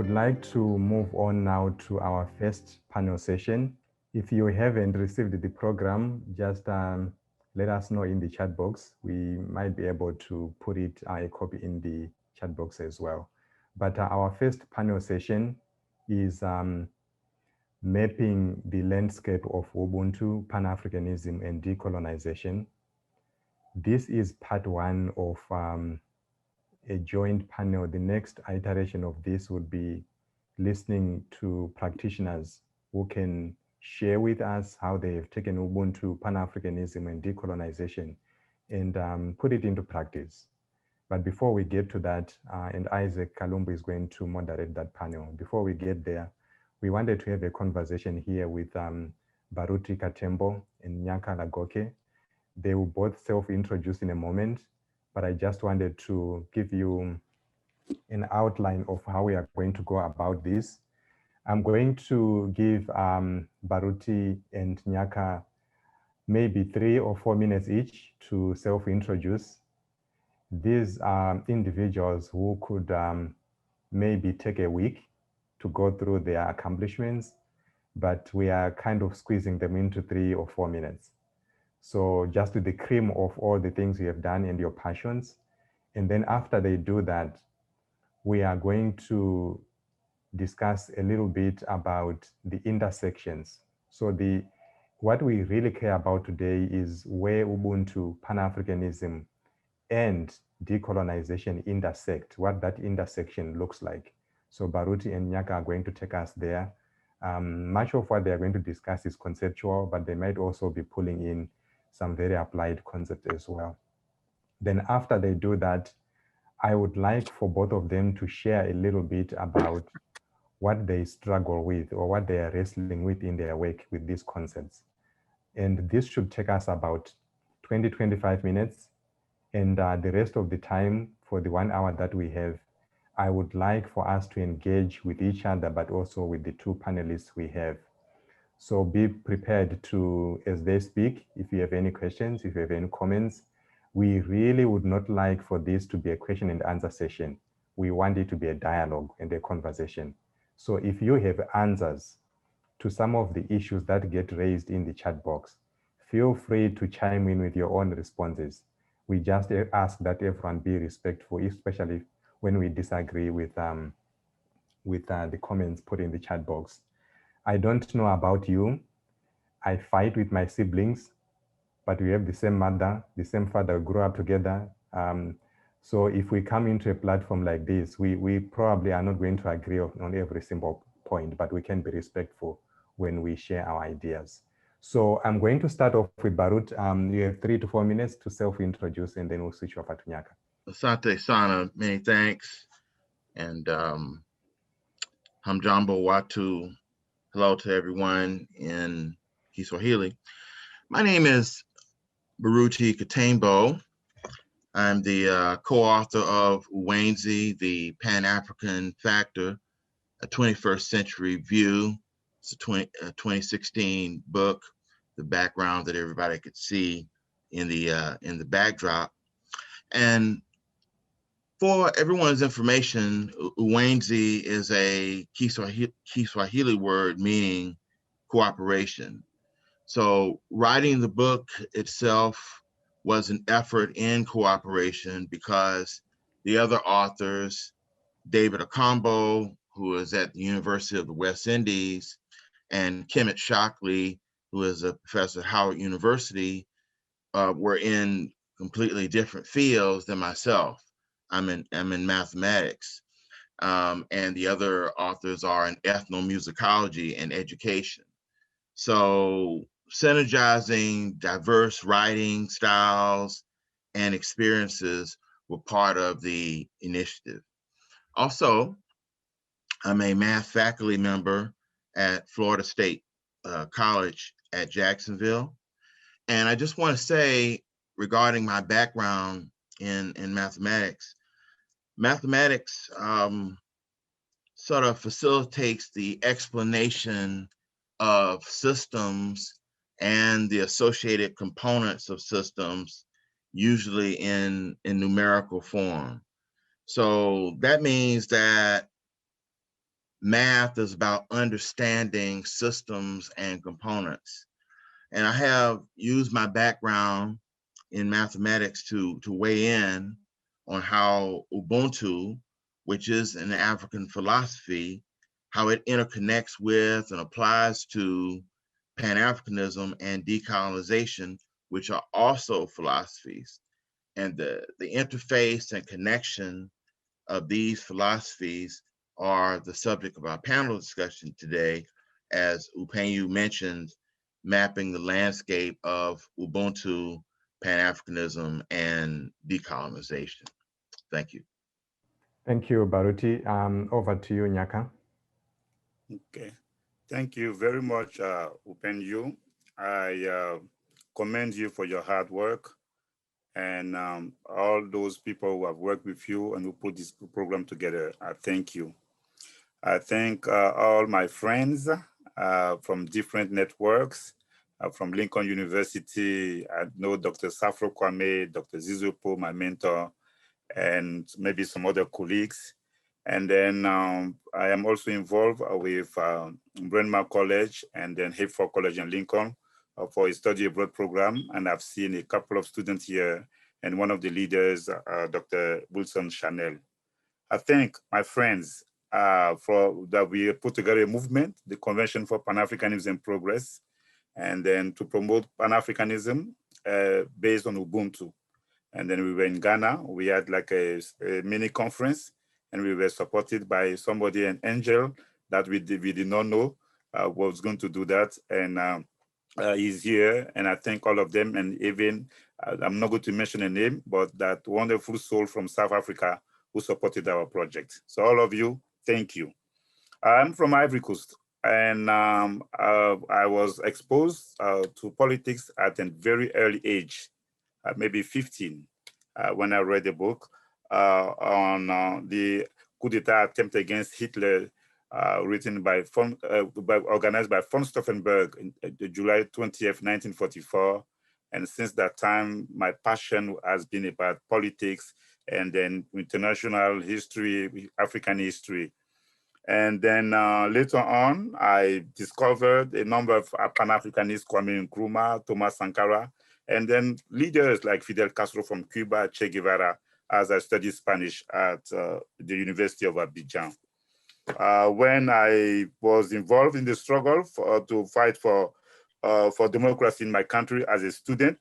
would like to move on now to our first panel session. If you haven't received the program, just let us know in the chat box. We might be able to put it, a copy in the chat box as well. But our first panel session is mapping the landscape of Ubuntu, Pan-Africanism and Decolonization. This is part one of a joint panel. The next iteration of this would be listening to practitioners who can share with us how they have taken Ubuntu, Pan-Africanism and Decolonization and put it into practice. But before we get to that, and Isaac Kalum is going to moderate that panel. Before we get there, we wanted to have a conversation here with Baruti Katembo and Gnaka Lagoke. They will both self-introduce in a moment, but I just wanted to give you an outline of how we are going to go about this. I'm going to give Baruti and Gnaka maybe 3 or 4 minutes each to self-introduce. These are individuals who could maybe take a week to go through their accomplishments, but we are kind of squeezing them into 3 or 4 minutes. So just the cream of all the things you have done and your passions. And then after they do that, we are going to discuss a little bit about the intersections. So what we really care about today is where Ubuntu, Pan-Africanism, and decolonization intersect, what that intersection looks like. So Baruti and Gnaka are going to take us there. Much of what they are going to discuss is conceptual, but they might also be pulling in some very applied concepts as well. Then after they do that, I would like for both of them to share a little bit about what they struggle with or what they are wrestling with in their work with these concepts. And this should take us about 20-25 minutes. And the rest of the time for the 1 hour that we have, I would like for us to engage with each other, but also with the 2 panelists we have. So be prepared to, as they speak, if you have any questions, if you have any comments. We really would not like for this to be a question and answer session. We want it to be a dialogue and a conversation. So if you have answers to some of the issues that get raised in the chat box, feel free to chime in with your own responses. We just ask that everyone be respectful, especially when we disagree with the comments put in the chat box. I don't know about you. I fight with my siblings, but we have the same mother, the same father, we grew up together. So if we come into a platform like this, we probably are not going to agree on every single point, but we can be respectful when we share our ideas. So I'm going to start off with Barut. You have 3 to 4 minutes to self-introduce, and then we'll switch over to Gnaka. Asante Sana, many thanks. And Hamjambo Watu, hello to everyone in Kiswahili. My name is Baruti Katembo. I'm the co-author of UWENZI, the Pan-African Factor, a 21st Century View. It's a 2016 book, the background that everybody could see in the backdrop. And for everyone's information, UWENZI is a Kiswahili word meaning cooperation. So writing the book itself was an effort in cooperation because the other authors, David Akambo, who is at the University of the West Indies, and Kemet Shockley, who is a professor at Howard University, were in completely different fields than myself. I'm in mathematics, and the other authors are in ethnomusicology and education. So synergizing diverse writing styles and experiences were part of the initiative. Also, I'm a math faculty member at Florida State College at Jacksonville. And I just want to say, regarding my background in mathematics, sort of facilitates the explanation of systems and the associated components of systems, usually in numerical form. So that means that math is about understanding systems and components. And I have used my background in mathematics to weigh in on how Ubuntu, which is an African philosophy, how it interconnects with and applies to Pan-Africanism and decolonization, which are also philosophies. And the interface and connection of these philosophies are the subject of our panel discussion today, as Upenyu mentioned, mapping the landscape of Ubuntu, Pan-Africanism, and decolonization. Thank you. Thank you, Baruti. Over to you, Gnaka. Okay. Thank you very much, Upenyu. I commend you for your hard work, and all those people who have worked with you and who put this program together. I thank you. I thank all my friends from different networks, from Lincoln University. I know Dr. Safro Kwame, Dr. Zizupo, my mentor, and maybe some other colleagues. And then I am also involved with Bryn Mawr College and then Hayford College in Lincoln for a study abroad program. And I've seen a couple of students here, and one of the leaders, Dr. Wilson Chanel. I thank my friends for that we put together a movement, the Convention for Pan-Africanism and Progress, and then to promote Pan-Africanism based on Ubuntu. And then we were in Ghana. We had like a mini conference, and we were supported by somebody, an angel that we did not know was going to do that. And he's here, and I thank all of them. And even, I'm not going to mention a name, but that wonderful soul from South Africa who supported our project. So all of you, thank you. I'm from Ivory Coast, and I was exposed to politics at a very early age, maybe 15, when I read a book on the coup d'etat attempt against Hitler, written by organized by von Stauffenberg in July 20th, 1944. And since that time, my passion has been about politics and then international history, African history. And then later on, I discovered a number of Pan-Africanists, Kwame Nkrumah, Thomas Sankara, and then leaders like Fidel Castro from Cuba, Che Guevara, as I studied Spanish at the University of Abidjan. When I was involved in the struggle to fight for democracy in my country as a student,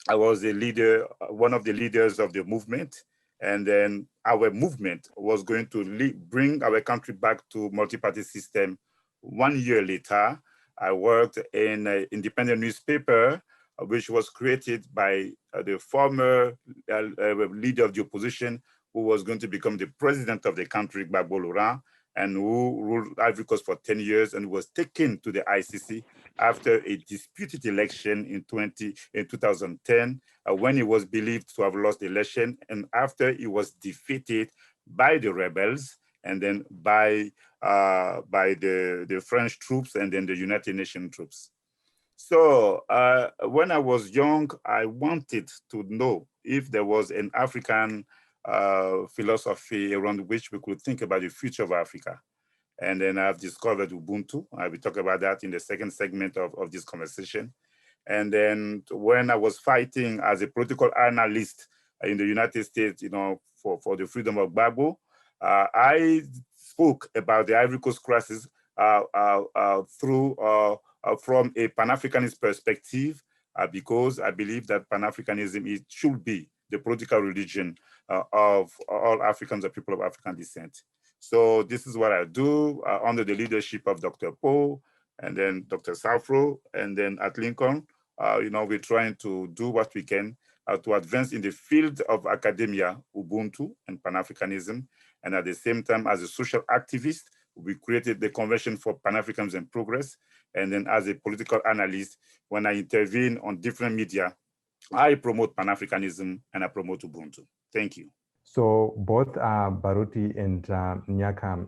I was a leader, one of the leaders of the movement. And then our movement was going to bring our country back to multi-party system. 1 year later, I worked in an independent newspaper, which was created by the former leader of the opposition, who was going to become the president of the country, Gbagbo Laurent, and who ruled Ivory Coast for 10 years and was taken to the ICC after a disputed election in 2010, when he was believed to have lost the election, and after he was defeated by the rebels and then by the French troops and then the United Nations troops. So when I was young, I wanted to know if there was an African philosophy around which we could think about the future of Africa. And then I've discovered Ubuntu. I will talk about that in the second segment of this conversation. And then when I was fighting as a political analyst in the United States, you know, for the freedom of Gbagbo, I spoke about the Ivory Coast crisis from a Pan-Africanist perspective, because I believe that Pan-Africanism should be the political religion of all Africans or people of African descent. So this is what I do under the leadership of Dr. Poe and then Dr. Safro, and then at Lincoln, you know, we're trying to do what we can to advance in the field of academia, Ubuntu and Pan-Africanism. And at the same time, as a social activist, we created the Convention for Pan-Africanism and Progress. And then as a political analyst, when I intervene on different media, I promote Pan-Africanism and I promote Ubuntu. Thank you. So both Baruti and Gnaka,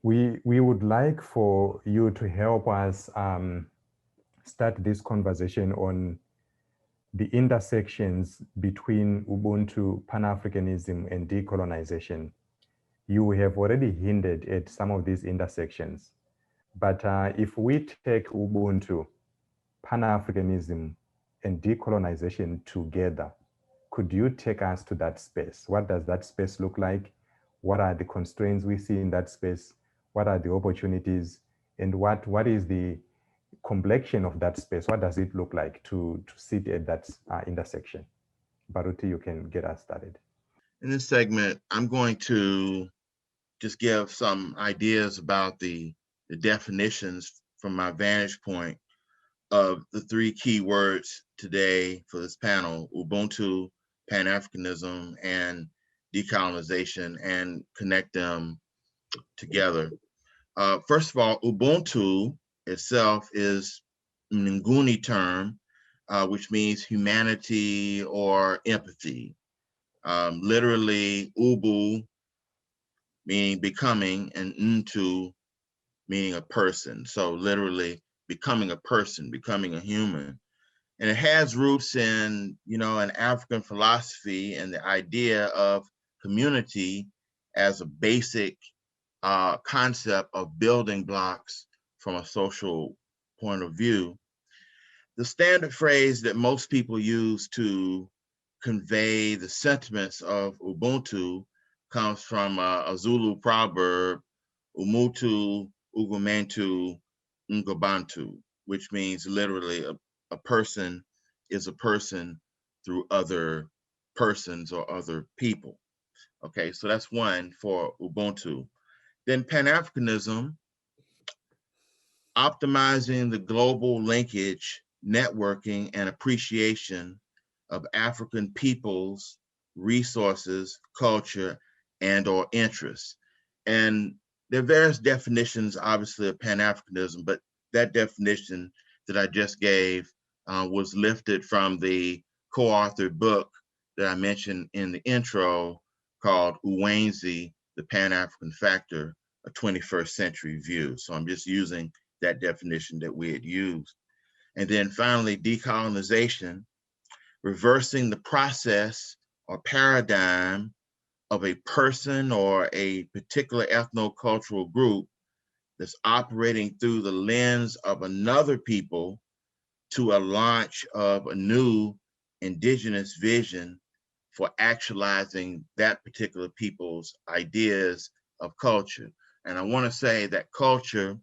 we would like for you to help us start this conversation on the intersections between Ubuntu, Pan-Africanism, and decolonization. You have already hinted at some of these intersections, but if we take Ubuntu, Pan-Africanism, and decolonization together, could you take us to that space? What does that space look like? What are the constraints we see in that space? What are the opportunities? And what is the complexion of that space? What does it look like to sit at that intersection? Baruti, you can get us started. In this segment, I'm going to just give some ideas about the definitions from my vantage point of the three key words today for this panel: Ubuntu, Pan-Africanism, and decolonization, and connect them together. First of all, Ubuntu itself is an Nguni term, which means humanity or empathy. Literally, Ubu meaning becoming, and Ntu meaning a person. So literally becoming a person, becoming a human. And it has roots in, an African philosophy and the idea of community as a basic concept of building blocks from a social point of view. The standard phrase that most people use to convey the sentiments of Ubuntu comes from a Zulu proverb, Umutu Ugumentu Ngabantu, which means literally a person is a person through other persons or other people. Okay, so that's one for Ubuntu. Then Pan-Africanism, optimizing the global linkage, networking, and appreciation of African peoples, resources, culture, and or interests. And there are various definitions, obviously, of Pan-Africanism, but that definition that I just gave was lifted from the co-authored book that I mentioned in the intro called UWENZI, The Pan-African Factor, a 21st Century View. So I'm just using that definition that we had used. And then finally, decolonization, reversing the process or paradigm of a person or a particular ethno-cultural group that's operating through the lens of another people to a launch of a new indigenous vision for actualizing that particular people's ideas of culture. And I want to say that culture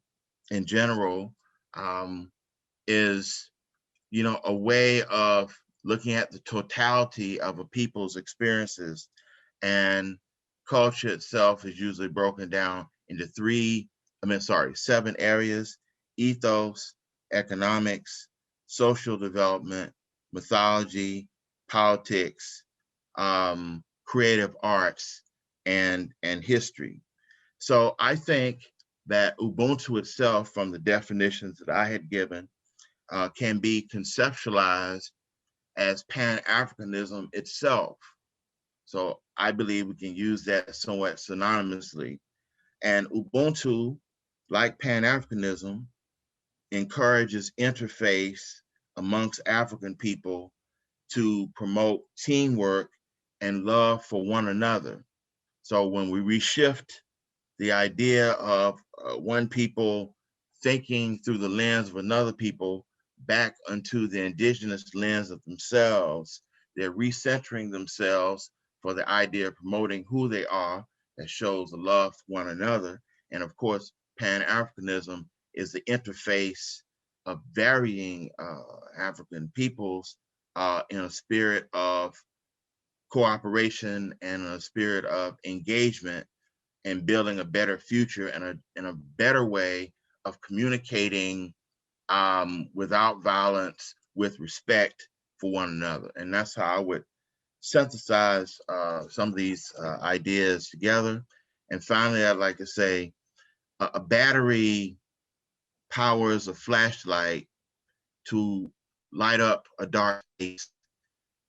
in general is, a way of looking at the totality of a people's experiences. And culture itself is usually broken down into seven areas: ethos, economics, social development, mythology, politics, creative arts, and history. So I think that Ubuntu itself, from the definitions that I had given, can be conceptualized as Pan-Africanism itself. So I believe we can use that somewhat synonymously. And Ubuntu, like Pan-Africanism, encourages interface amongst African people to promote teamwork and love for one another. So when we reshift the idea of one people thinking through the lens of another people back onto the indigenous lens of themselves, they're recentering themselves for the idea of promoting who they are, that shows a love for one another. And of course, Pan-Africanism is the interface of varying African peoples in a spirit of cooperation and a spirit of engagement and building a better future and a better way of communicating without violence, with respect for one another. And that's how I would synthesize some of these ideas together. And finally, I'd like to say a battery powers a flashlight to light up a dark space.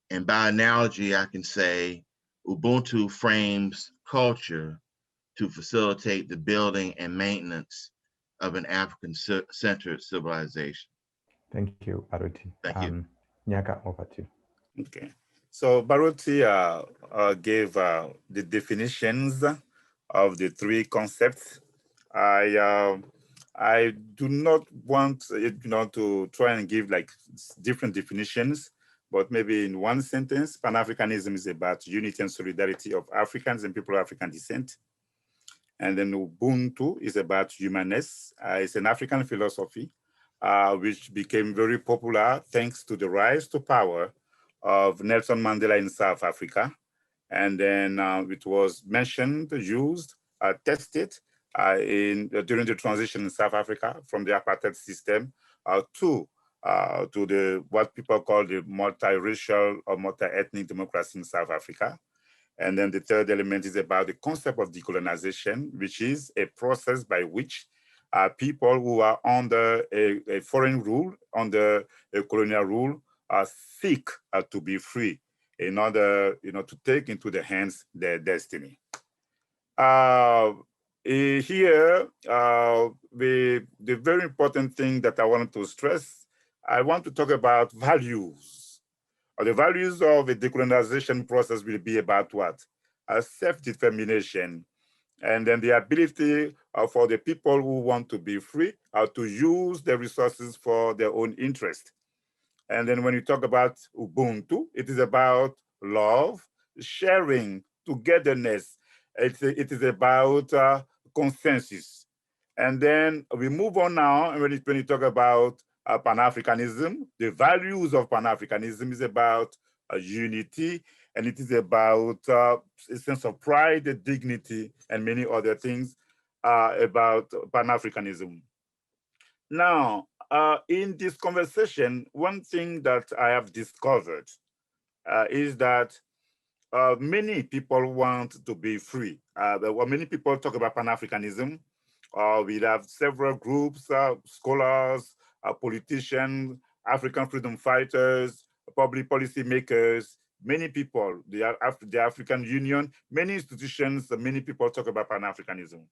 And by analogy, I can say Ubuntu frames culture to facilitate the building and maintenance of an African-centered civilization. Thank you, Baruti. Thank you. Gnaka, over to you. Okay. So Baruti gave the definitions of the three concepts. I do not want to try and give like different definitions, but maybe in one sentence, Pan-Africanism is about unity and solidarity of Africans and people of African descent. And then Ubuntu is about humanness. It's an African philosophy, which became very popular thanks to the rise to power of Nelson Mandela in South Africa. And then it was mentioned, used, tested during the transition in South Africa from the apartheid system to what people call the multiracial or multi-ethnic democracy in South Africa. And then the third element is about the concept of decolonization, which is a process by which people who are under a foreign rule, under a colonial rule, seek to be free in order, to take into their hands their destiny. Here, the very important thing that I wanted to stress, I want to talk about values. The values of the decolonization process will be about what? Self-determination, and then the ability for the people who want to be free to use the resources for their own interest. And then when you talk about Ubuntu, it is about love, sharing, togetherness. It is about consensus. And then we move on now, and when you talk about Pan-Africanism, the values of Pan-Africanism is about unity, and it is about a sense of pride, dignity, and many other things about Pan-Africanism. Now, in this conversation, one thing that I have discovered is that many people want to be free. Many people talk about Pan-Africanism. We have several groups, scholars, politicians, African freedom fighters, public policy makers, many people, the African Union, many institutions, many people talk about Pan-Africanism.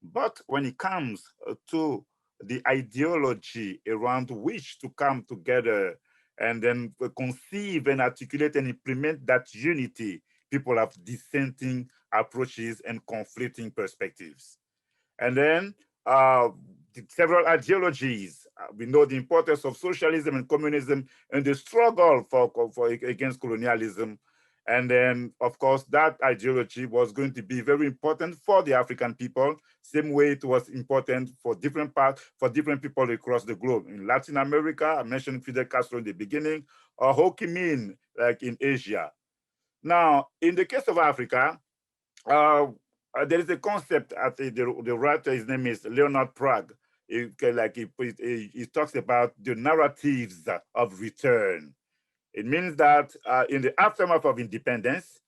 But when it comes to the ideology around which to come together and then conceive and articulate and implement that unity, people have dissenting approaches and conflicting perspectives. And then several ideologies. We know the importance of socialism and communism and the struggle for against colonialism. And then, of course, that ideology was going to be very important for the African people, same way it was important for different people across the globe. In Latin America, I mentioned Fidel Castro in the beginning, or Ho Chi Minh, like in Asia. Now, in the case of Africa, there is a concept the writer, his name is Leonard Prague. He talks about the narratives of return. It means that in the aftermath of independence,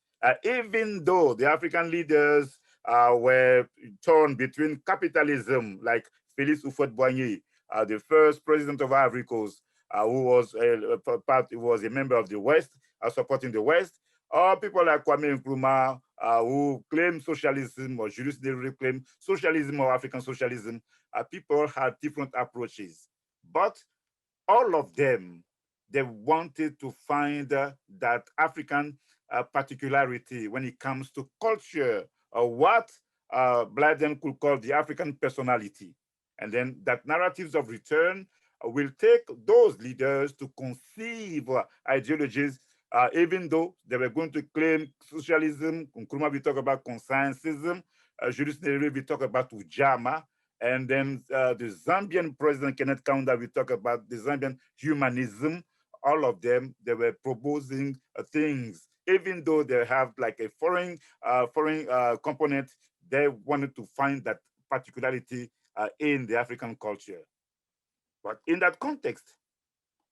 even though the African leaders were torn between capitalism, like Félix Houphouët-Boigny, the first president of Ivory Coast, who was a member of the West, supporting the West, or people like Kwame Nkrumah, who claim socialism, or Julius Nyerere claim socialism or African socialism, people had different approaches. But all of them, they wanted to find that African particularity when it comes to culture, or what Blyden could call the African personality. And then that narratives of return will take those leaders to conceive ideologies, even though they were going to claim socialism. Nkrumah will talk about consensusism. Julius Nyerere will talk about Ujamaa. And then the Zambian president, Kenneth Kaunda, will talk about the Zambian humanism. All of them, they were proposing things, even though they have like a foreign component, they wanted to find that particularity in the African culture. But in that context,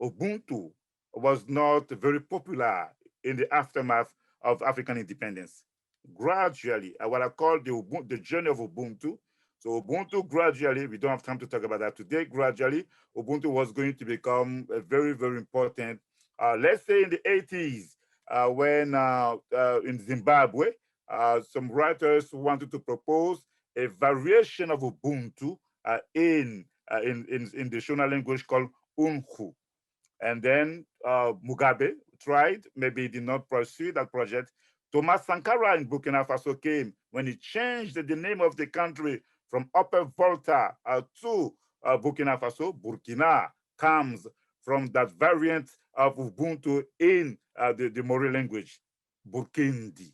Ubuntu was not very popular in the aftermath of African independence. Gradually, what I call the journey of Ubuntu. So Ubuntu gradually, we don't have time to talk about that today, gradually, Ubuntu was going to become very, very important. Let's say in the 80s, when in Zimbabwe, some writers wanted to propose a variation of Ubuntu in the Shona language called Unhu. And then Mugabe tried, maybe did not pursue that project, Thomas Sankara in Burkina Faso came when he changed the name of the country from Upper Volta to Burkina Faso. Burkina comes from that variant of Ubuntu in the Mori language, Burkindi.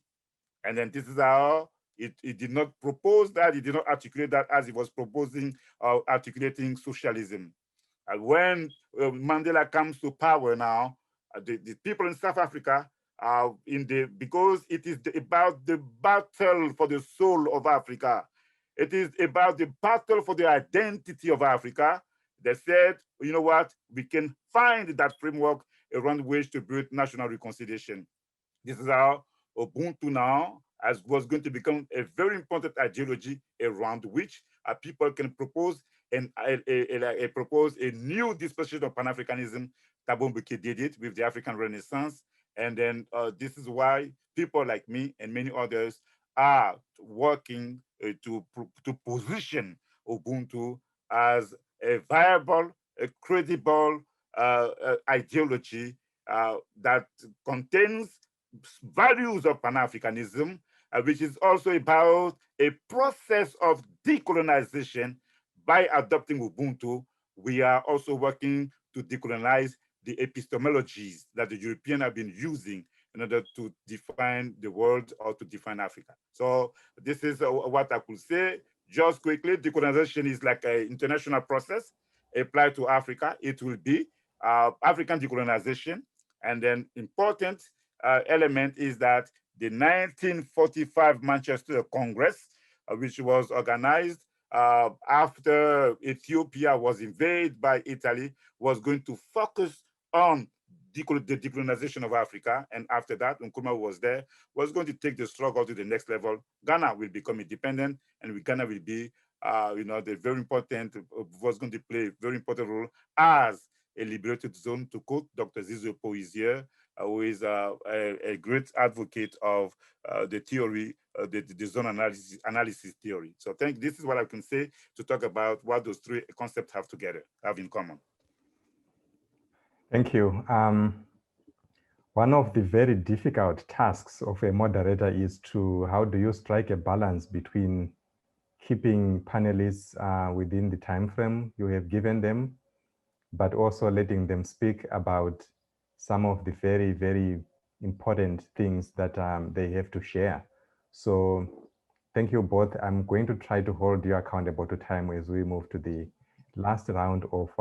And then this is how it did not propose that, it did not articulate that as it was proposing articulating socialism. And when Mandela comes to power now, the people in South Africa, because it is about the battle for the soul of Africa. It is about the battle for the identity of Africa. They said, you know what, we can find that framework around which to build national reconciliation. This is how Ubuntu now was going to become a very important ideology around which people can propose and propose a new dispensation of Pan-Africanism. Thabo Mbeki did it with the African Renaissance. And then this is why people like me and many others are working to position Ubuntu as a viable, a credible ideology that contains values of Pan-Africanism, which is also about a process of decolonization. By adopting Ubuntu, we are also working to decolonize the epistemologies that the Europeans have been using in order to define the world or to define Africa. So this is what I could say. Just quickly, decolonization is like an international process applied to Africa. It will be African decolonization. And then important element is that the 1945 Manchester Congress, which was organized after Ethiopia was invaded by Italy, was going to focus on the decolonization of Africa. And after that, Nkrumah was there, was going to take the struggle to the next level. Ghana will become independent, and Ghana will be, the very important, was going to play a very important role as a liberated zone, to quote Dr. Zizo Poizier, who is a great advocate of the theory, the zone analysis theory. So this is what I can say to talk about what those three concepts have in common. Thank you. One of the very difficult tasks of a moderator is how do you strike a balance between keeping panelists within the time frame you have given them, but also letting them speak about some of the very, very important things that they have to share. So thank you both. I'm going to try to hold you accountable to time as we move to the last round of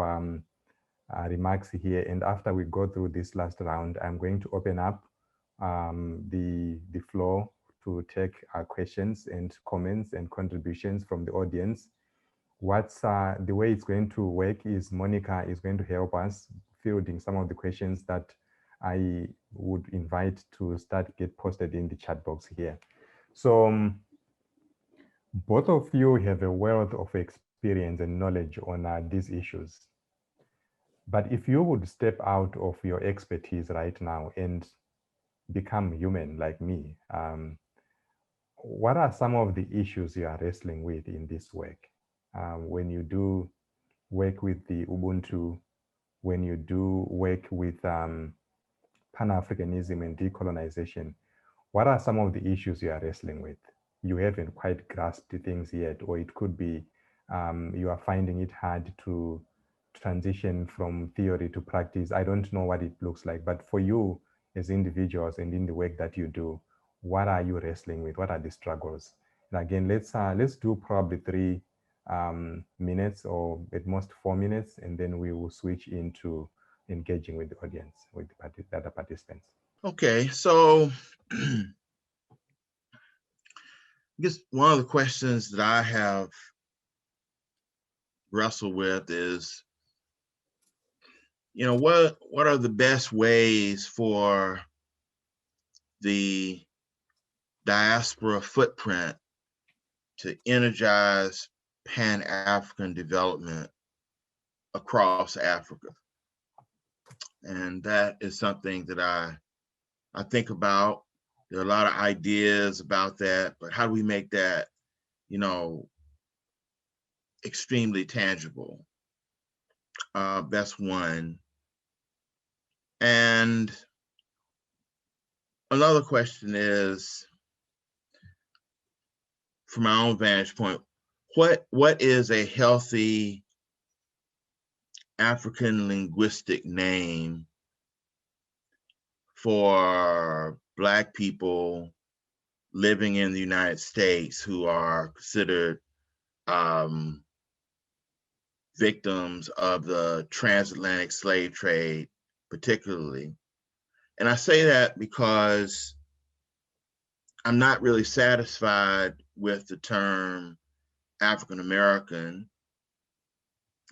remarks here. And after we go through this last round, I'm going to open up the floor to take questions and comments and contributions from the audience. The way it's going to work is Monica is going to help us fielding some of the questions that I would invite to get posted in the chat box here. So both of you have a wealth of experience and knowledge on these issues. But if you would step out of your expertise right now and become human like me, what are some of the issues you are wrestling with in this work? When you do work with the Ubuntu, when you do work with Pan-Africanism and decolonization, what are some of the issues you are wrestling with? You haven't quite grasped things yet, or it could be you are finding it hard to transition from theory to practice. I don't know what it looks like, but for you as individuals and in the work that you do, what are you wrestling with? What are the struggles? And again, let's do probably 3 minutes or at most 4 minutes, and then we will switch into engaging with the audience, with the other participants. Okay, so I guess one of the questions that I have wrestled with is, what are the best ways for the diaspora footprint to energize Pan-African development across Africa? And that is something that I think about. There are a lot of ideas about that, but how do we make that, extremely tangible? That's one. And another question is, from my own vantage point, what is a healthy African linguistic name for Black people living in the United States who are considered victims of the transatlantic slave trade, particularly? And I say that because I'm not really satisfied with the term African American,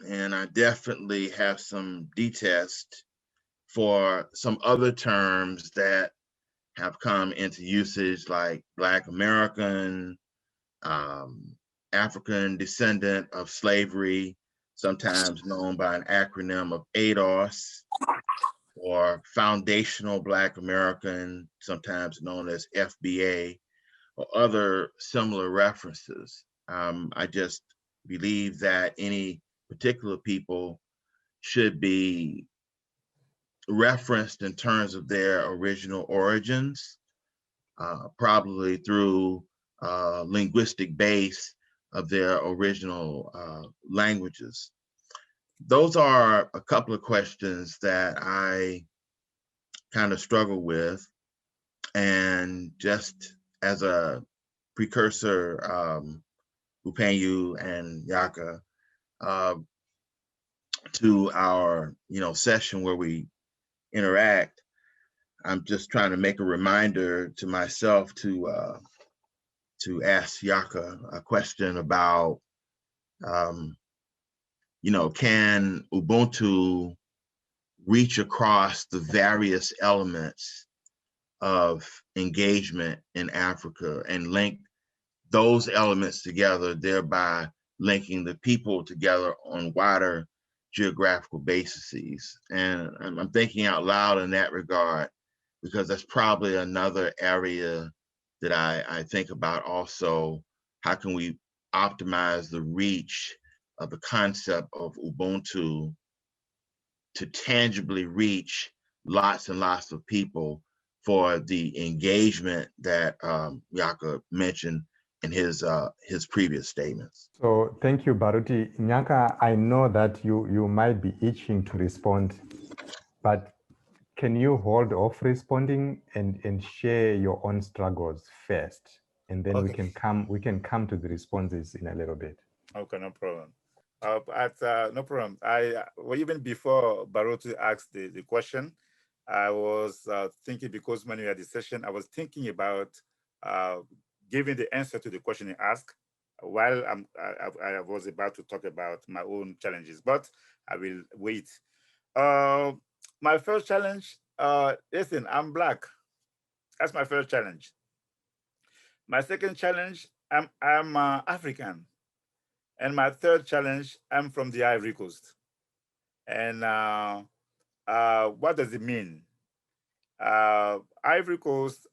and I definitely have some detest for some other terms that have come into usage, like Black American, African descendant of slavery, sometimes known by an acronym of ADOS, or Foundational Black American, sometimes known as FBA, or other similar references. I just believe that any particular people should be referenced in terms of their original origins, probably through linguistic base of their original languages. Those are a couple of questions that I kind of struggle with. And just as a precursor, Upenyu and Gnaka, to our session where we interact, I'm just trying to make a reminder to myself to ask Gnaka a question about, can Ubuntu reach across the various elements of engagement in Africa and link those elements together, thereby linking the people together on wider geographical bases. And I'm thinking out loud in that regard, because that's probably another area that I think about also. How can we optimize the reach of the concept of Ubuntu to tangibly reach lots and lots of people for the engagement that Gnaka mentioned in his previous statements? So thank you, Baruti. Gnaka, I know that you might be itching to respond, but can you hold off responding and share your own struggles first, and then we can come to the responses in a little bit. Okay, no problem. No problem. Well, even before Baruti asked the question, I was thinking, because when we had the session, I was thinking about giving the answer to the question he asked while I was about to talk about my own challenges, but I will wait. My first challenge, listen, I'm Black. That's my first challenge. My second challenge, I'm African. And my third challenge, I'm from the Ivory Coast. And what does it mean? Ivory Coast,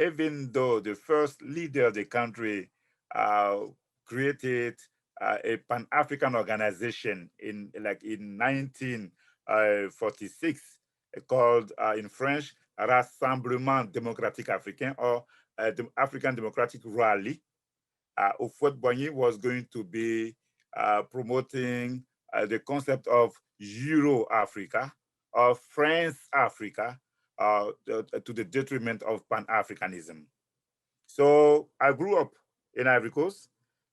even though the first leader of the country created a Pan-African organization in 1946, called in French, Rassemblement Démocratique Africain, or the African Democratic Rally. Houphouët-Boigny was going to be promoting the concept of Euro-Africa, or France-Africa, to the detriment of Pan-Africanism. So I grew up in Ivory Coast,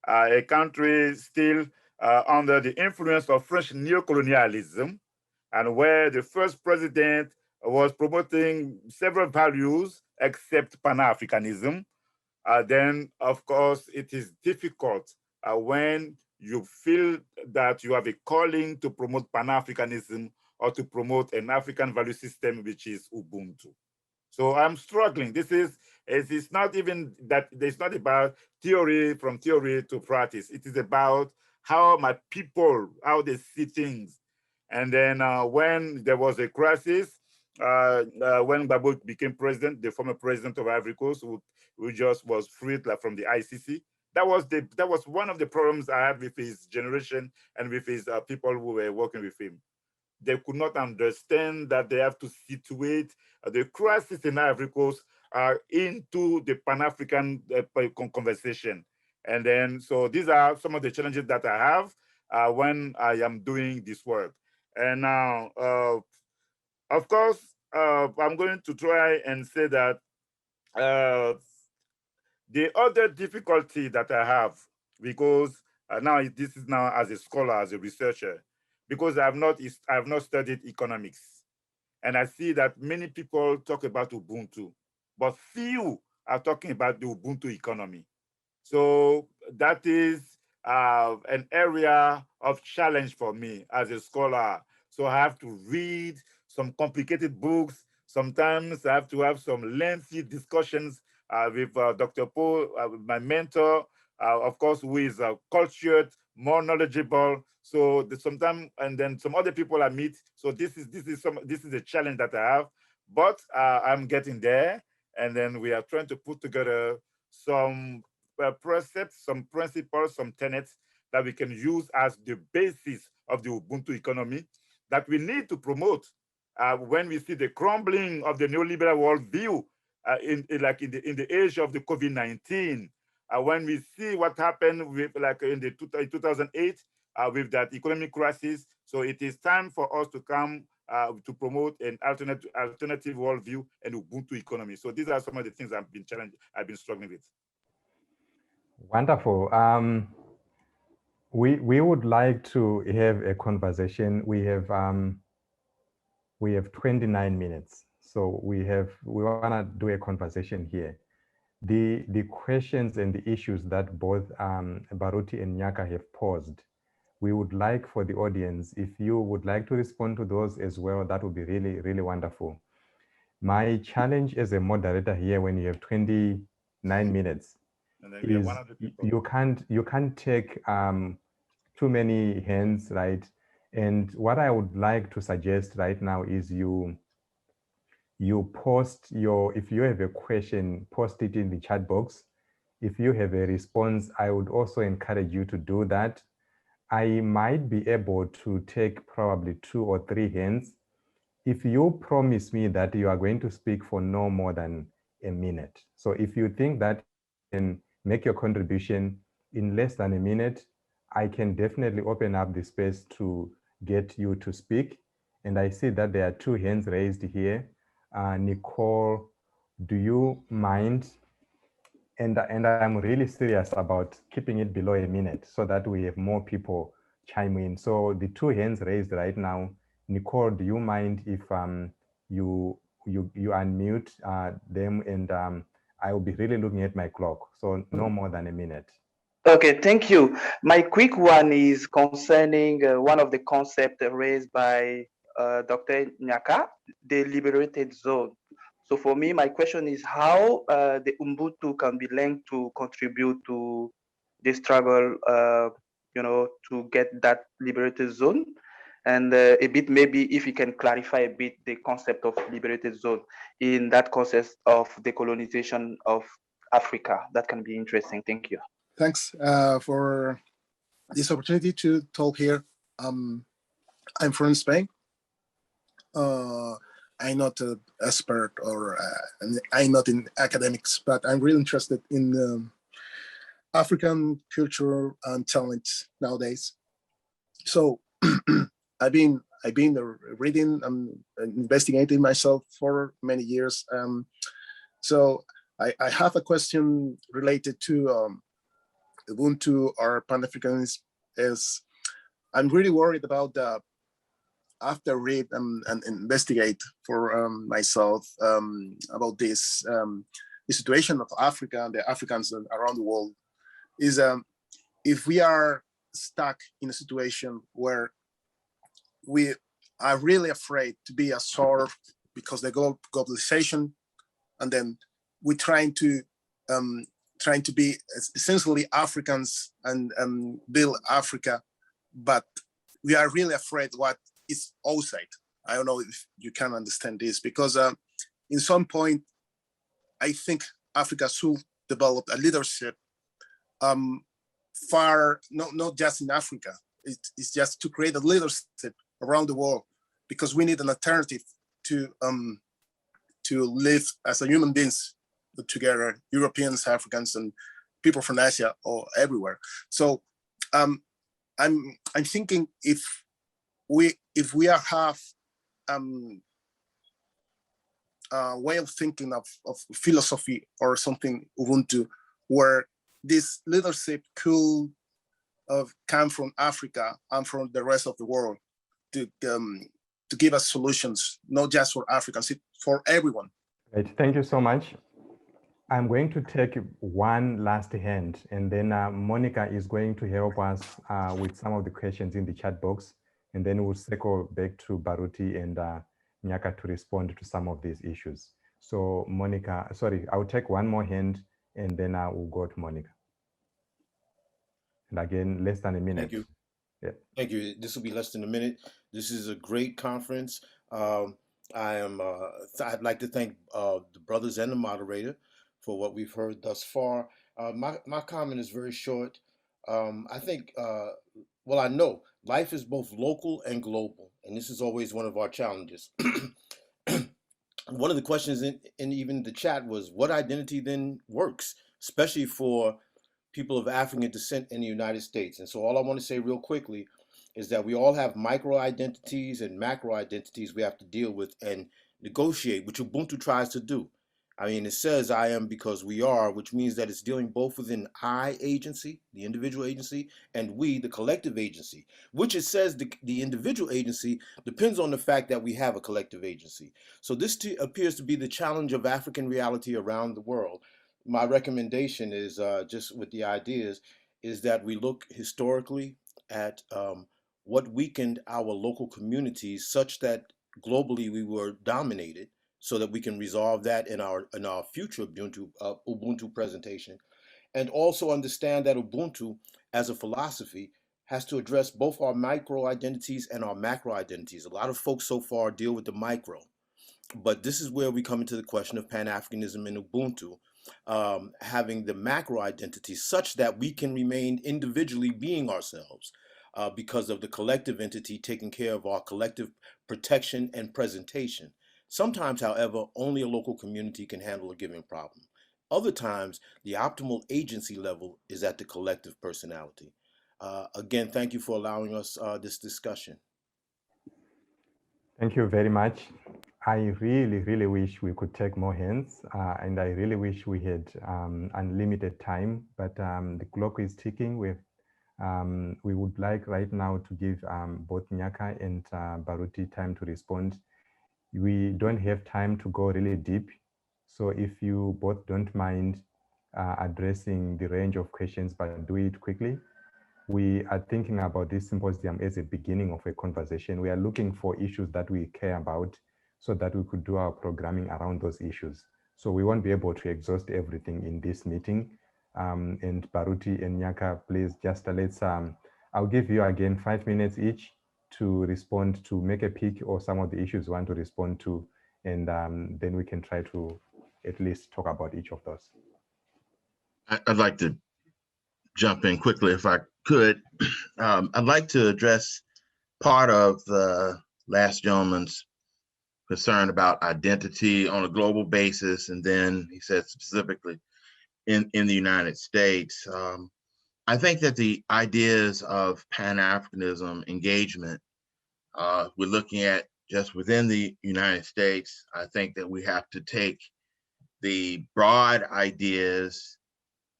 a country still under the influence of French neocolonialism, and where the first president was promoting several values except Pan-Africanism. Then, of course, it is difficult when you feel that you have a calling to promote Pan-Africanism or to promote an African value system, which is Ubuntu. So I'm struggling. It's not even that, it's not about theory, from theory to practice. It is about how my people, how they see things. And then when there was a crisis, when Gbagbo became president, the former president of Ivory Coast, who just was freed from the ICC, that was one of the problems I had with his generation and with his people who were working with him. They could not understand that they have to situate the crisis in Ivory Coast into the Pan-African conversation. And then, so these are some of the challenges that I have when I am doing this work. And now, of course, I'm going to try and say that the other difficulty that I have, because now this is now as a scholar, as a researcher, because I have not studied economics. And I see that many people talk about Ubuntu, but few are talking about the Ubuntu economy. So that is an area of challenge for me as a scholar. So I have to read some complicated books. Sometimes I have to have some lengthy discussions with Dr. Paul, my mentor, of course, who is cultured, more knowledgeable. So sometimes, and then some other people I meet. So this is a challenge that I have, but I'm getting there. And then we are trying to put together some precepts, some principles, some tenets that we can use as the basis of the Ubuntu economy that we need to promote when we see the crumbling of the neoliberal worldview in the age of the COVID-19. When we see what happened with in 2008 with that economic crisis, so it is time for us to come to promote an alternative worldview and Ubuntu economy. So these are some of the things I've been struggling with. Wonderful. We would like to have a conversation. We have 29 minutes, so we want to do a conversation here. The questions and the issues that both Baruti and Gnaka have posed, we would like for the audience, if you would like to respond to those as well, that would be really, really wonderful. My challenge as a moderator here, when you have 29 minutes, is you can't take too many hands, right? And what I would like to suggest right now is you post if you have a question, post it in the chat box. If you have a response, I would also encourage you to do that. I might be able to take probably 2 or 3 hands if you promise me that you are going to speak for no more than a minute. So if you think that you can make your contribution in less than a minute, I can definitely open up the space to get you to speak. And I see that there are 2 hands raised here. Nicole, do you mind? And I'm really serious about keeping it below a minute so that we have more people chime in. So the 2 hands raised right now. Nicole, do you mind if you unmute them, and I will be really looking at my clock. So no more than a minute. Okay, thank you. My quick one is concerning one of the concepts raised by Dr. Gnaka, the liberated zone. So for me, my question is how the Ubuntu can be linked to contribute to the struggle, to get that liberated zone. And a bit, maybe if you can clarify a bit the concept of liberated zone in that concept of decolonization of Africa, that can be interesting. Thank you. Thanks for this opportunity to talk here. I'm from Spain. I'm not an expert or I'm not in academics, but I'm really interested in African culture and talent nowadays. So I've been reading and investigating myself for many years. So I have a question related to Ubuntu or Pan-Africanism. Is I'm really worried about the after read and investigate for myself about this the situation of Africa and the Africans around the world is if we are stuck in a situation where we are really afraid to be absorbed because the globalization, and then we're trying to be essentially Africans and build Africa, but we are really afraid what is outside. I don't know if you can understand this, because in some point, I think Africa should develop a leadership not just in Africa. It's just to create a leadership around the world, because we need an alternative to live as a human beings together Europeans, Africans, and people from Asia or everywhere. So I'm thinking if we have a way of thinking of philosophy or something Ubuntu, where this leadership could come from Africa and from the rest of the world to give us solutions, not just for Africans, for everyone. Right. Thank you so much. I'm going to take one last hand, and then Monica is going to help us with some of the questions in the chat box, and then we'll circle back to Baruti and Gnaka to respond to some of these issues. So Monica, sorry, I'll take one more hand, and then we'll go to Monica. And again, less than a minute. Thank you. Yeah. Thank you. This will be less than a minute. This is a great conference. I'd like to thank the brothers and the moderator for what we've heard thus far. My comment is very short. I think, well, I know life is both local and global, and this is always one of our challenges. One of the questions in even the chat was, what identity then works, especially for people of African descent in the United States? And so all I want to say real quickly is that we all have micro identities and macro identities we have to deal with and negotiate, which Ubuntu tries to do. I mean, it says I am because we are, which means that it's dealing both within I agency, the individual agency, and we, the collective agency, which it says the individual agency depends on the fact that we have a collective agency. So this appears to be the challenge of African reality around the world. My recommendation is just with the ideas is that we look historically at what weakened our local communities such that globally we were dominated, so that we can resolve that in our future Ubuntu presentation, and also understand that Ubuntu as a philosophy has to address both our micro identities and our macro identities. A lot of folks so far deal with the micro, but this is where we come into the question of Pan-Africanism and Ubuntu, having the macro identity such that we can remain individually being ourselves because of the collective entity taking care of our collective protection and presentation. Sometimes, however, only a local community can handle a given problem. Other times, the optimal agency level is at the collective personality. Again, thank you for allowing us this discussion. Thank you very much. I really, really wish we could take more hands, and I really wish we had unlimited time, but the clock is ticking. We would like right now to give both Gnaka and Baruti time to respond. We don't have time to go really deep, so if you both don't mind addressing the range of questions, but do it quickly. We are thinking about this symposium as a beginning of a conversation. We are looking for issues that we care about so that we could do our programming around those issues. So we won't be able to exhaust everything in this meeting. And Baruti and Gnaka, please just let's, I'll give you again 5 minutes each to respond, to make a pick or some of the issues you want to respond to, and then we can try to at least talk about each of those. I'd like to jump in quickly if I could. I'd like to address part of the last gentleman's concern about identity on a global basis, and then he said specifically in the United States. I think that the ideas of Pan-Africanism engagement, we're looking at just within the United States. I think that we have to take the broad ideas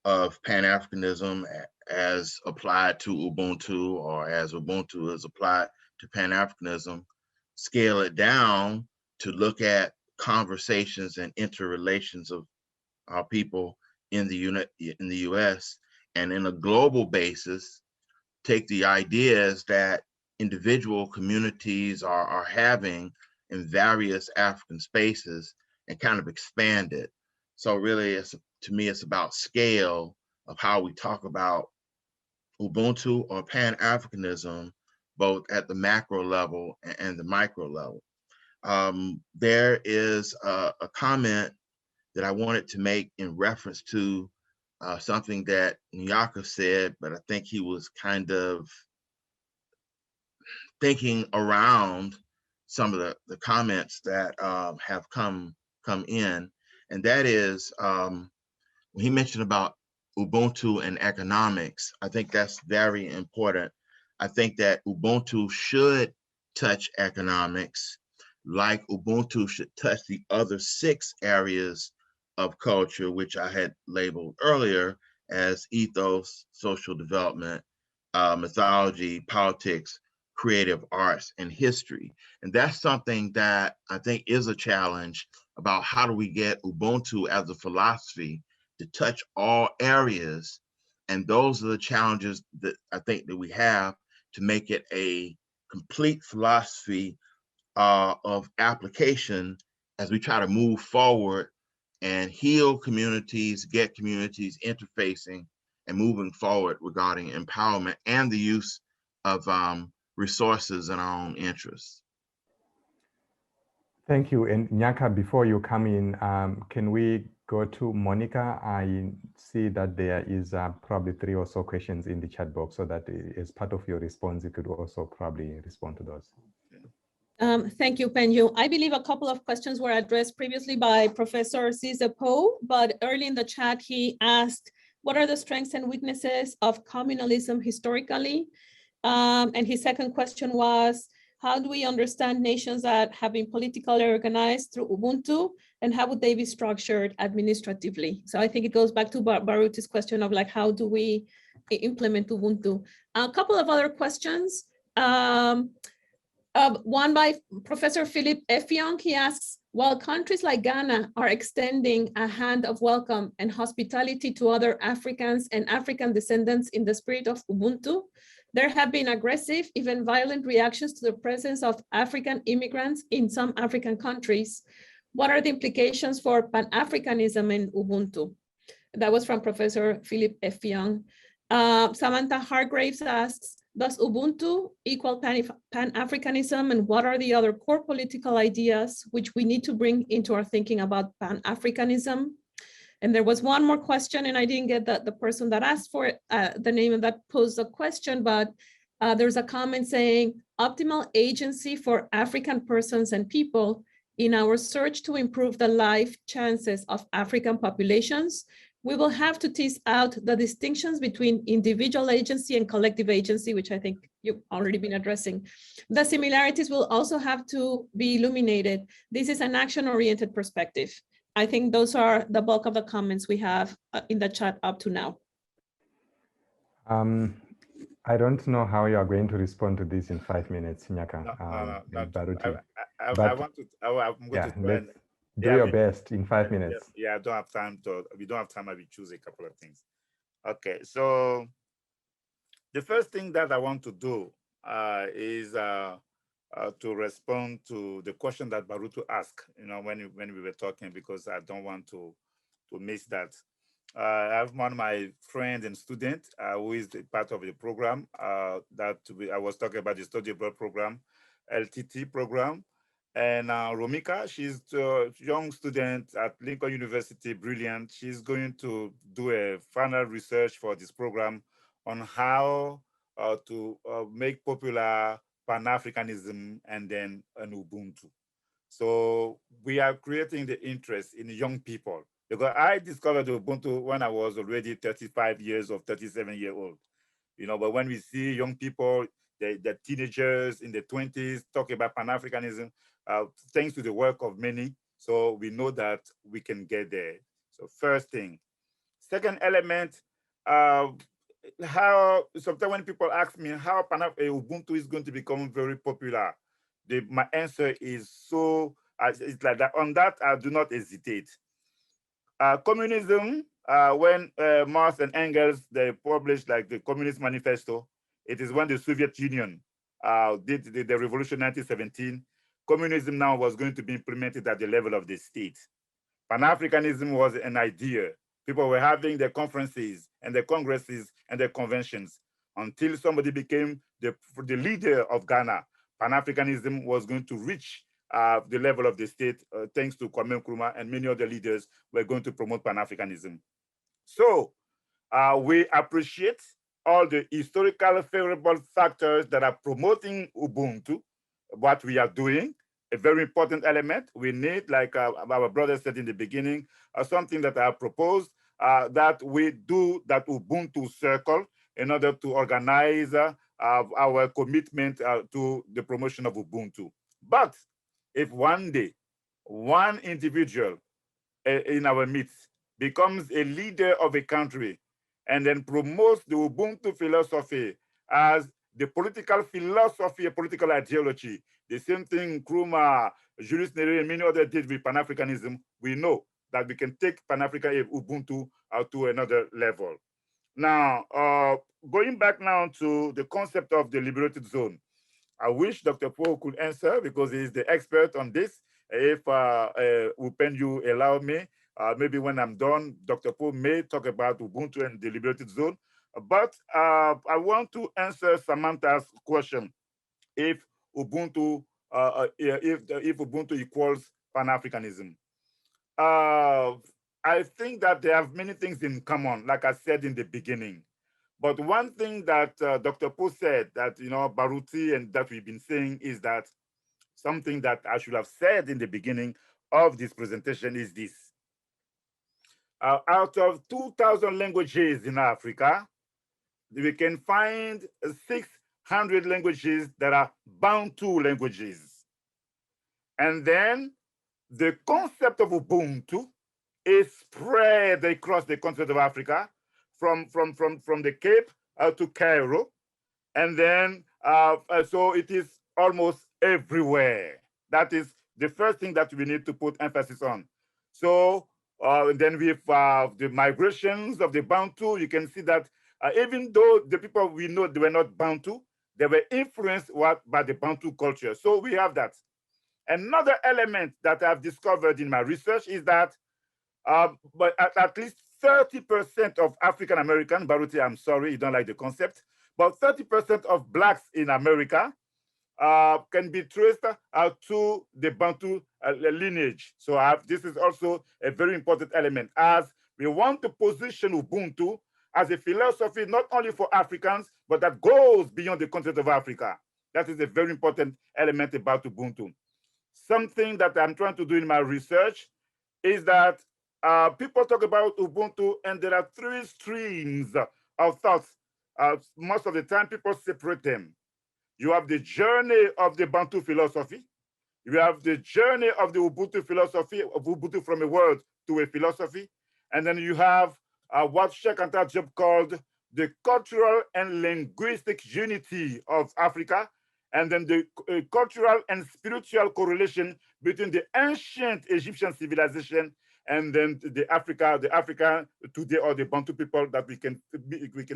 of Pan-Africanism as applied to Ubuntu, or as Ubuntu is applied to Pan-Africanism, scale it down to look at conversations and interrelations of our people in the US, and in a global basis, take the ideas that individual communities are having in various African spaces and kind of expand it. So really, to me, it's about scale of how we talk about Ubuntu or Pan-Africanism, both at the macro level and the micro level. There is a comment that I wanted to make in reference to something that Gnaka said, but I think he was kind of thinking around some of the comments that have come in. and that is when he mentioned about Ubuntu and economics. I think that's very important. I think that Ubuntu should touch economics, like Ubuntu should touch the other 6 areas of culture, which I had labeled earlier as ethos, social development, mythology, politics, creative arts, and history. And that's something that I think is a challenge about how do we get Ubuntu as a philosophy to touch all areas. And those are the challenges that I think that we have to make it a complete philosophy of application as we try to move forward and heal communities, get communities interfacing and moving forward regarding empowerment and the use of resources in our own interests. Thank you. And Gnaka, before you come in, can we go to Monica? I see that there is probably 3 or so questions in the chat box, so that as part of your response, you could also probably respond to those. Thank you, Penyu. I believe a couple of questions were addressed previously by Professor Cesar Poe, but early in the chat, he asked, what are the strengths and weaknesses of communalism historically? And his second question was, how do we understand nations that have been politically organized through Ubuntu, and how would they be structured administratively? So I think it goes back to Baruti's question of like, how do we implement Ubuntu? A couple of other questions. One by Professor Philip Effiong. He asks, while countries like Ghana are extending a hand of welcome and hospitality to other Africans and African descendants in the spirit of Ubuntu, there have been aggressive, even violent reactions to the presence of African immigrants in some African countries. What are the implications for Pan-Africanism and Ubuntu? That was from Professor Philip Effiong. Samantha Hargraves asks, does Ubuntu equal Pan-Africanism, and what are the other core political ideas which we need to bring into our thinking about Pan-Africanism? And there was one more question, and I didn't get the person that asked for it, the name of that posed the question, but there's a comment saying, optimal agency for African persons and people in our search to improve the life chances of African populations. We will have to tease out the distinctions between individual agency and collective agency, which I think you've already been addressing. The similarities will also have to be illuminated. This is an action-oriented perspective. I think those are the bulk of the comments we have in the chat up to now. I don't know how you are going to respond to this in 5 minutes, Gnaka. Baruti. I'm going to do your best in 5 minutes. Yeah, I don't have time to, we don't have time, I will choose a couple of things. Okay, so the first thing that I want to do is to respond to the question that Baruti asked, when we were talking, because I don't want to miss that. I have one of my friends and students who is part of the program that I was talking about, the study abroad program, LTT program. And Romika, she's a young student at Lincoln University, brilliant. She's going to do a final research for this program on how to make popular Pan-Africanism and then an Ubuntu. So we are creating the interest in young people, because I discovered Ubuntu when I was already 35 years or 37-year-old. But when we see young people, the teenagers in the 20s talking about Pan-Africanism, thanks to the work of many, so we know that we can get there. So first thing. Second element, how sometimes when people ask me how Ubuntu is going to become very popular, my answer is it's like that. On that, I do not hesitate. Communism, when Marx and Engels, they published like the Communist Manifesto, it is when the Soviet Union did the revolution 1917, communism now was going to be implemented at the level of the state. Pan-Africanism was an idea. People were having their conferences and their congresses and their conventions until somebody became the leader of Ghana. Pan-Africanism was going to reach the level of the state, thanks to Kwame Nkrumah and many other leaders were going to promote Pan-Africanism. So we appreciate all the historical favorable factors that are promoting Ubuntu, what we are doing, a very important element. We need, like our brother said in the beginning, something that I proposed, that we do that Ubuntu circle in order to organize our commitment to the promotion of Ubuntu. But if one day, one individual in our midst becomes a leader of a country and then promotes the Ubuntu philosophy as the political philosophy, a political ideology, the same thing Nkrumah, Julius Nyerere, and many others did with Pan-Africanism, we know that we can take Pan-African Ubuntu to another level. Now, going back now to the concept of the liberated zone, I wish Dr. Paul could answer because he is the expert on this. If you allow me, maybe when I'm done, Dr. Paul may talk about Ubuntu and the liberated zone. But I want to answer Samantha's question: if Ubuntu, if Ubuntu equals Pan-Africanism, I think that they have many things in common, like I said in the beginning. But one thing that Dr. Poe said that, Baruti and that we've been saying is that something that I should have said in the beginning of this presentation is this. Out of 2,000 languages in Africa, we can find 600 languages that are Bantu languages. And then the concept of Ubuntu is spread across the continent of Africa, from the Cape to Cairo, and then so it is almost everywhere. That is the first thing that we need to put emphasis on. So then with the migrations of the Bantu, you can see that even though the people we know they were not Bantu, they were influenced by the Bantu culture. So we have that. Another element that I've discovered in my research is that but at least 30% of African American, Baruti, I'm sorry, you don't like the concept, but 30% of Blacks in America can be traced to the Bantu lineage. So this is also a very important element, as we want to position Ubuntu as a philosophy not only for Africans, but that goes beyond the continent of Africa. That is a very important element about Ubuntu. Something that I'm trying to do in my research is that people talk about Ubuntu, and there are three streams of thoughts. Most of the time, people separate them. You have the journey of the Bantu philosophy. You have the journey of the Ubuntu philosophy, of Ubuntu from a word to a philosophy. And then you have what Sheikh Anta Diop called the cultural and linguistic unity of Africa, and then the cultural and spiritual correlation between the ancient Egyptian civilization and then the African today, or the Bantu people that we can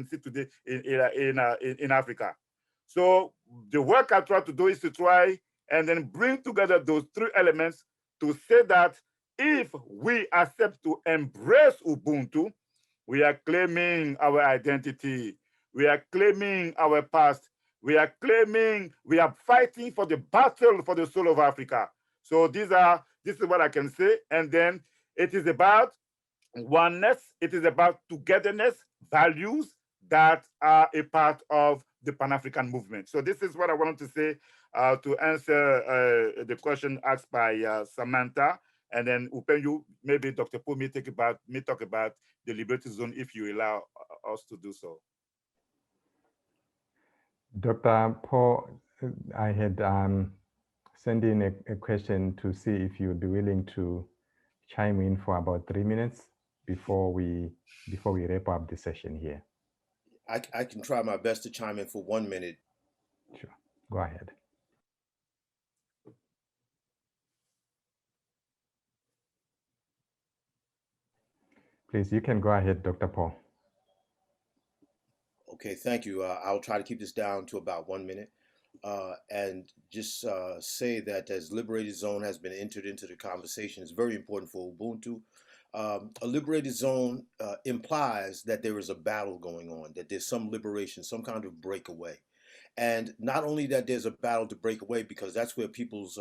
see today in Africa. So the work I try to do is to try and then bring together those three elements to say that if we accept to embrace Ubuntu, we are claiming our identity, we are claiming our past, we are fighting for the battle for the soul of Africa. So this is what I can say. And then it is about oneness, it is about togetherness, values that are a part of the Pan-African movement. So this is what I wanted to say to answer the question asked by Samantha. And then Upenyu, maybe Dr. Poe may talk about the Liberated Zone if you allow us to do so. Dr. Poe, I had sent in a question to see if you would be willing to chime in for about 3 minutes before we wrap up the session here. I can try my best to chime in for 1 minute. Sure, go ahead. Please, you can go ahead, Dr. Paul. Okay, thank you. I'll try to keep this down to about 1 minute. And just say that as Liberated Zone has been entered into the conversation, it's very important for Ubuntu. A liberated zone implies that there is a battle going on, that there's some liberation, some kind of breakaway. And not only that there's a battle to break away, because that's where people's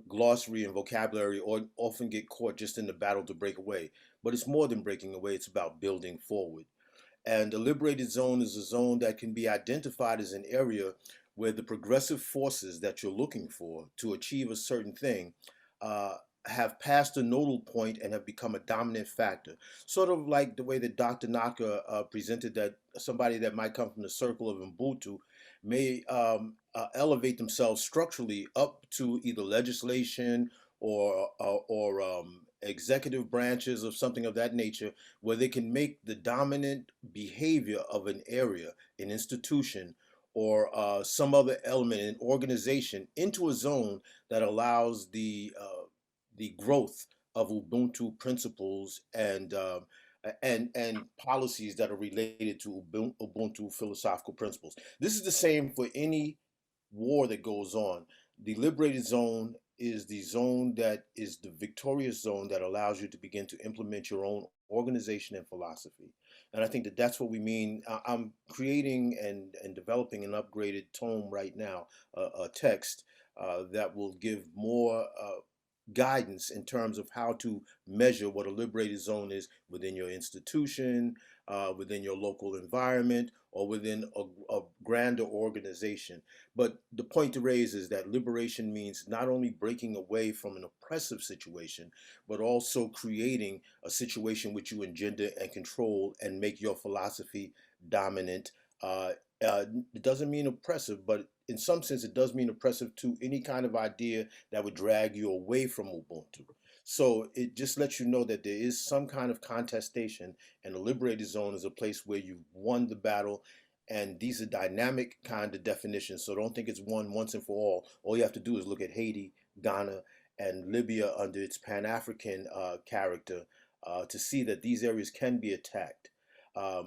glossary and vocabulary often get caught just in the battle to break away, but it's more than breaking away, it's about building forward. And a liberated zone is a zone that can be identified as an area where the progressive forces that you're looking for to achieve a certain thing have passed a nodal point and have become a dominant factor. Sort of like the way that Dr. Gnaka presented that somebody that might come from the circle of Ubuntu may elevate themselves structurally up to either legislation or executive branches of something of that nature, where they can make the dominant behavior of an area, an institution, or some other element, an organization, into a zone that allows the growth of Ubuntu principles and policies that are related to Ubuntu philosophical principles. This is the same for any war that goes on. The liberated zone is the zone that is the victorious zone that allows you to begin to implement your own organization and philosophy. And I think that that's what we mean. I'm creating and developing an upgraded tome right now, a text that will give more guidance in terms of how to measure what a liberated zone is within your institution, within your local environment, or within a grander organization. But the point to raise is that liberation means not only breaking away from an oppressive situation, but also creating a situation which you engender and control and make your philosophy dominant. It doesn't mean oppressive, but in some sense it does mean oppressive to any kind of idea that would drag you away from Ubuntu. So it just lets you know that there is some kind of contestation, and the liberated zone is a place where you've won the battle, and these are dynamic kind of definitions. So don't think it's won once and for all. All you have to do is look at Haiti, Ghana, and Libya under its Pan-African character to see that these areas can be attacked.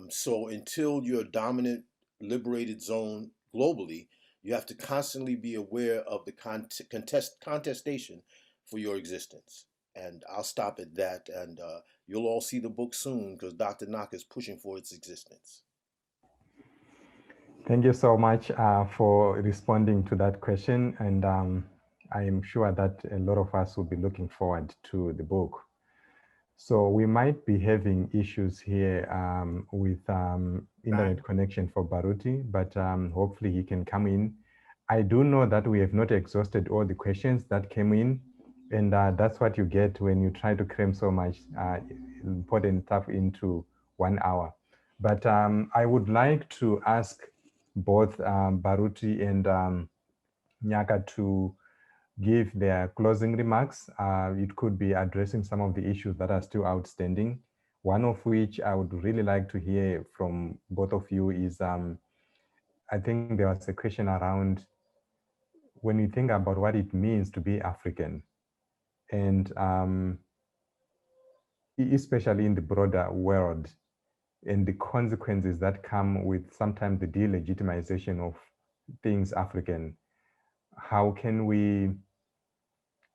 So until you're a dominant liberated zone globally, you have to constantly be aware of the contestation for your existence. And I'll stop at that, and you'll all see the book soon because Dr. Gnaka is pushing for its existence. Thank you so much for responding to that question. And I am sure that a lot of us will be looking forward to the book. So we might be having issues here with internet connection for Baruti, but hopefully he can come in. I do know that we have not exhausted all the questions that came in, and that's what you get when you try to cram so much important stuff into 1 hour. But I would like to ask both Baruti and Gnaka to give their closing remarks. It could be addressing some of the issues that are still outstanding. One of which I would really like to hear from both of you is, I think there was a question around when you think about what it means to be African, and especially in the broader world, and the consequences that come with sometimes the delegitimization of things African. How can we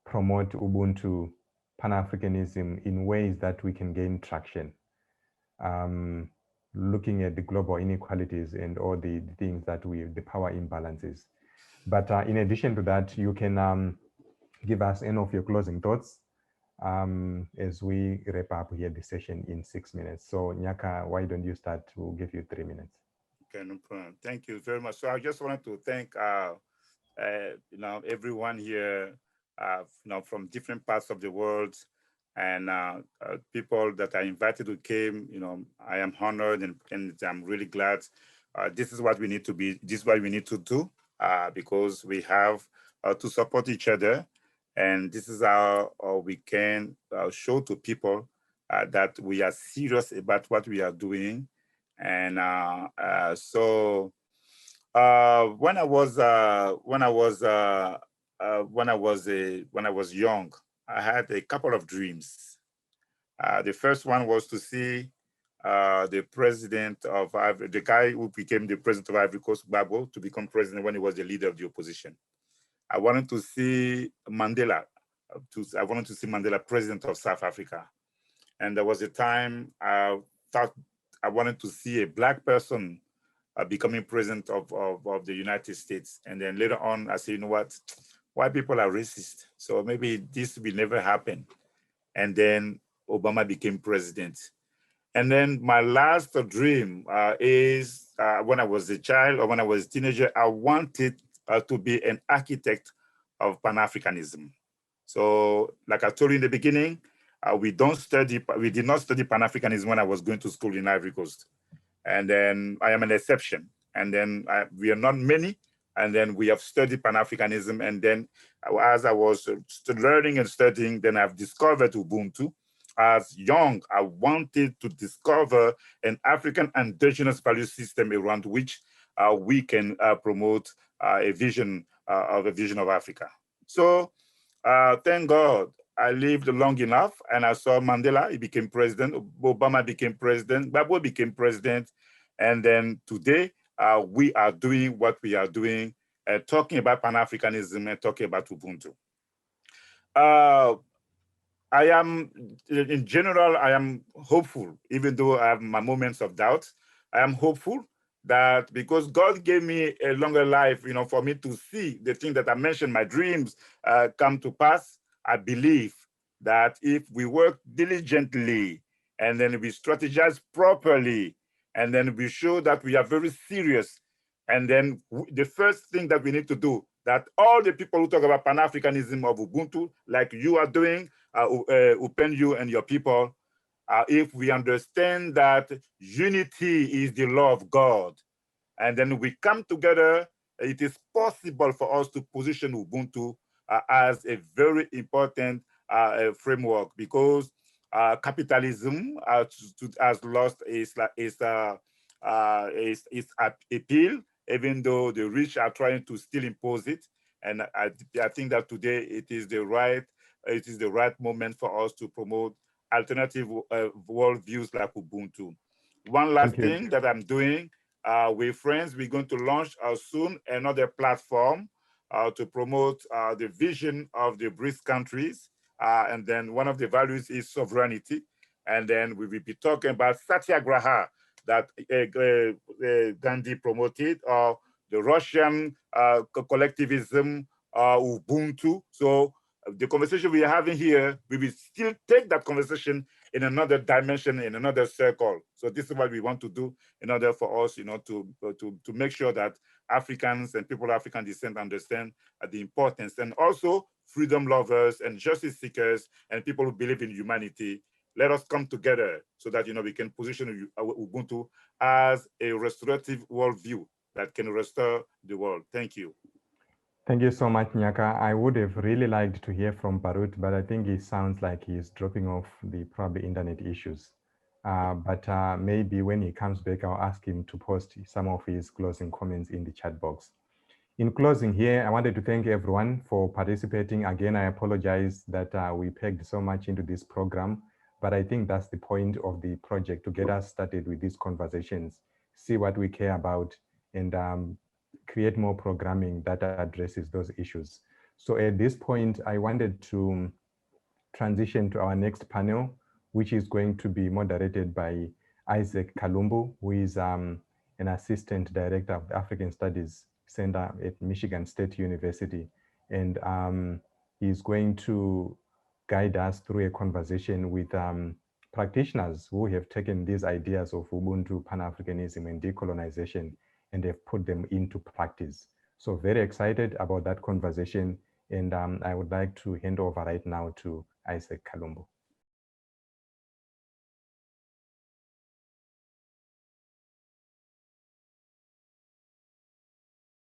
promote Ubuntu, Pan-Africanism in ways that we can gain traction? Looking at the global inequalities and all the things that the power imbalances. But in addition to that, you can give us any of your closing thoughts as we wrap up here the session in 6 minutes. So Gnaka, why don't you start? We'll give you 3 minutes. Okay, no problem. Thank you very much. So I just wanted to thank everyone here, from different parts of the world, and people that I invited who came. I am honored and I'm really glad. This is what we need to be. This is what we need to do because we have to support each other, and this is how we can show to people that we are serious about what we are doing. And so when I was young, I had a couple of dreams. The first one was to see the president of Ivory, the guy who became the president of Ivory Coast, Gbagbo, to become president when he was the leader of the opposition. I wanted to see Mandela. I wanted to see Mandela president of South Africa. And there was a time I thought I wanted to see a Black person becoming president of the United States. And then later on, I said, you know what? White people are racist. So maybe this will never happen. And then Obama became president. And then my last dream is when I was a child or when I was a teenager, I wanted to be an architect of Pan-Africanism. So like I told you in the beginning, we did not study Pan-Africanism when I was going to school in Ivory Coast. And then I am an exception. And then we are not many. And then we have studied Pan-Africanism. And then as I was learning and studying, then I've discovered Ubuntu. As young, I wanted to discover an African indigenous value system around which we can promote a vision of Africa. So thank God I lived long enough and I saw Mandela, he became president, Obama became president, Gbagbo became president. And then today we are doing what we are doing, talking about Pan-Africanism and talking about Ubuntu. I am, in general, I am hopeful, even though I have my moments of doubt. I am hopeful that because God gave me a longer life, for me to see the thing that I mentioned, my dreams come to pass. I believe that if we work diligently and then we strategize properly, and then we show that we are very serious, and then the first thing that we need to do, that all the people who talk about Pan-Africanism of Ubuntu, like you are doing, you and your people, if we understand that unity is the law of God, and then we come together, it is possible for us to position Ubuntu as a very important framework, because capitalism has lost its appeal, even though the rich are trying to still impose it. And I think that today it is the right moment for us to promote alternative worldviews like Ubuntu. One last thing that I'm doing with friends, we're going to launch soon another platform to promote the vision of the BRICS countries. And then one of the values is sovereignty. And then we will be talking about Satyagraha that Gandhi promoted, or the Russian collectivism, Ubuntu. So the conversation we are having here, we will still take that conversation in another dimension, in another circle. So this is what we want to do in order for us, to make sure that Africans and people of African descent understand the importance, and also freedom lovers and justice seekers and people who believe in humanity. Let us come together so that we can position Ubuntu as a restorative worldview that can restore the world. Thank you. Thank you so much, Gnaka. I would have really liked to hear from Baruti, but I think it sounds like he's dropping off the probably internet issues. But maybe when he comes back, I'll ask him to post some of his closing comments in the chat box. In closing here, I wanted to thank everyone for participating. Again, I apologize that we pegged so much into this program, but I think that's the point of the project, to get us started with these conversations, see what we care about, and create more programming that addresses those issues. So at this point, I wanted to transition to our next panel, which is going to be moderated by Isaac Kalum, who is an assistant director of the African Studies Center at Michigan State University. And he's going to guide us through a conversation with practitioners who have taken these ideas of Ubuntu, Pan-Africanism, and decolonization, and have put them into practice. So very excited about that conversation. And I would like to hand over right now to Isaac Kalum.